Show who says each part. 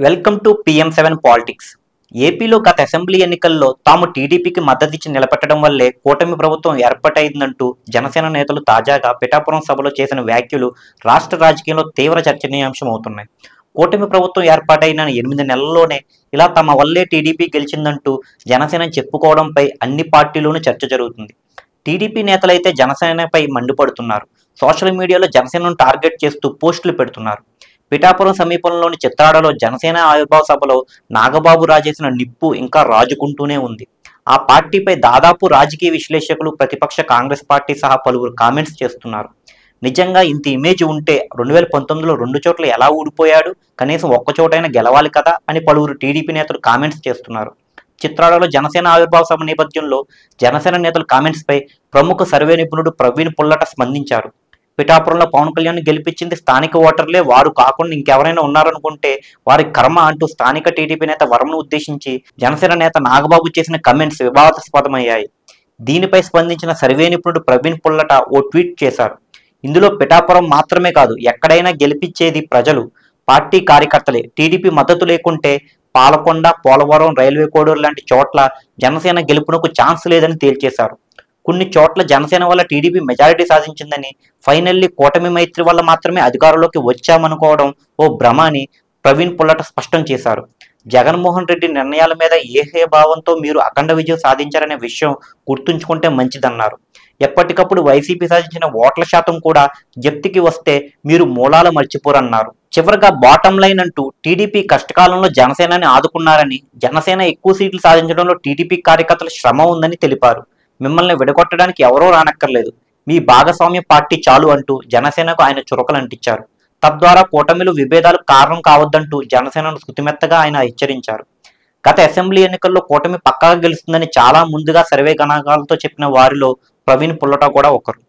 Speaker 1: Welcome to PM7 politics. ఏపీలో గత assembly ఎన్నికల్లో తాము టీడీపీకి మద్దతిచ్చి నిలబెట్టడం వల్లే కూటమి ప్రభుత్వం ఏర్పాటైందంటూ జనసేన నేతలు తాజాగా పిఠాపురం సభలో చేసిన వ్యాఖ్యలు రాష్ట్ర రాజకీయంలో తీవ్ర చర్చనీయాంశం అవుతున్నాయి. కూటమి ప్రభుత్వం ఏర్పాటైన 8 నెలల్లోనే ఇలా తమ వల్లే టీడీపీ గెలిచిందంటూ జనసేన చెప్పుకోవడంపై అన్ని పార్టీల్లోనూ చర్చ జరుగుతుంది. టీడీపీ నేతలైతే జనసేనపై మండిపడుతున్నారు. సోషల్ మీడియాలో జనసేనను టార్గెట్ చేస్తూ పోస్టులు పెడుతున్నారు. పిఠాపురం సమీపంలోని చిత్రాడలో జనసేన ఆవిర్భావ సభలో నాగబాబు రాజేసిన నిప్పు ఇంకా రాజుకుంటూనే ఉంది. ఆ పార్టీపై దాదాపు రాజకీయ విశ్లేషకులు, ప్రతిపక్ష కాంగ్రెస్ పార్టీ సహా పలువురు కామెంట్స్ చేస్తున్నారు. నిజంగా ఇంత ఇమేజ్ ఉంటే 2019లో 2 చోట్ల ఎలా ఊడిపోయాడు, కనీసం ఒక్క చోటైనా గెలవాలి కదా అని పలువురు టీడీపీ నేతలు కామెంట్స్ చేస్తున్నారు. చిత్రాడలో జనసేన ఆవిర్భావ సభ నేపథ్యంలో జనసేన నేతల కామెంట్స్పై ప్రముఖ సర్వే నిపుణుడు ప్రవీణ్ పుల్లట స్పందించారు. పిఠాపురంలో పవన్ కళ్యాణ్ గెలిపించింది స్థానిక ఓటర్లే, వారు కాకుండా ఇంకెవరైనా ఉన్నారనుకుంటే వారి కర్మ అంటూ స్థానిక టీడీపీ నేత వరంను ఉద్దేశించి జనసేన నేత నాగబాబు చేసిన కమెంట్స్ వివాదాస్పదమయ్యాయి. దీనిపై స్పందించిన సర్వే నిపుణుడు ప్రవీణ్ పుల్లట ఓ ట్వీట్ చేశారు. ఇందులో పిఠాపురం మాత్రమే కాదు, ఎక్కడైనా గెలిపించేది ప్రజలు, పార్టీ కార్యకర్తలే. టీడీపీ మద్దతు లేకుంటే పాలకొండ, పోలవరం, రైల్వే కోడూరు లాంటి చోట్ల జనసేన గెలుపునకు ఛాన్స్ లేదని తేల్చేశారు. కొన్ని చోట్ల జనసేన వల్ల టీడీపీ మెజారిటీ సాధించిందని, ఫైనల్లీ కూటమి మైత్రి వల్ల మాత్రమే అధికారంలోకి వచ్చామనుకోవడం ఓ భ్రమ అని ప్రవీణ్ పుల్లట స్పష్టం చేశారు. జగన్మోహన్ రెడ్డి నిర్ణయాల మీద ఏహే భావంతో మీరు అఖండ విజయం సాధించారనే విషయం గుర్తుంచుకుంటే మంచిదన్నారు. ఎప్పటికప్పుడు వైసీపీ సాధించిన ఓట్ల శాతం కూడా జప్తికి వస్తే మీరు మూలాలు మర్చిపోరన్నారు. చివరగా బాటం లైన్ అంటూ టీడీపీ కష్టకాలంలో జనసేనని ఆదుకున్నారని, జనసేన ఎక్కువ సీట్లు సాధించడంలో టీడీపీ కార్యకర్తల శ్రమ ఉందని తెలిపారు. మిమ్మల్ని విడగొట్టడానికి ఎవరో రానక్కర్లేదు, మీ భాగస్వామ్య పార్టీ చాలు అంటూ జనసేనకు ఆయన చురకలు అంటించారు. తద్వారా కూటమిలు విభేదాలు కారణం కావద్దంటూ జనసేనను శృతిమెత్తగా ఆయన హెచ్చరించారు. గత అసెంబ్లీ ఎన్నికల్లో కూటమి పక్కాగా గెలుస్తుందని చాలా ముందుగా సర్వే గణాంకాలతో చెప్పిన వారిలో ప్రవీణ్ పుల్లట కూడా ఒకరు.